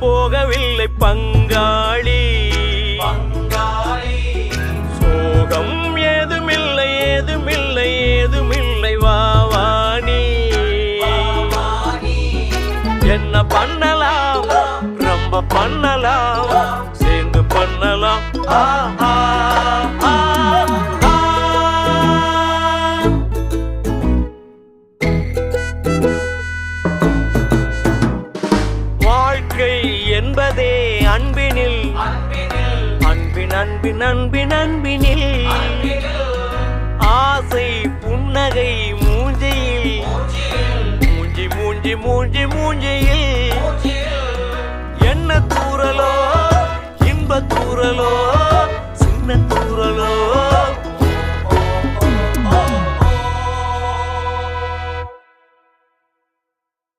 போகவில்லை பங்காளி. சோகம் ஏதுமில்லை ஏதுமில்லை ஏதுமில்லை வாவாணி. என்ன பண்ணலாம் ரொம்ப பண்ணலாம் சேர்ந்து பண்ணலாம். வாழ்க்கை என்பதே அன்பினில் அன்பின் அன்பின் அன்பின் அன்பினில். ஆசை புன்னகை மூஞ்சியில் மூஞ்சி மூஞ்சி மூஞ்சி மூஞ்சியில். என்ன தூரலோ இன்ப தூரலோ சின்ன தூரலோ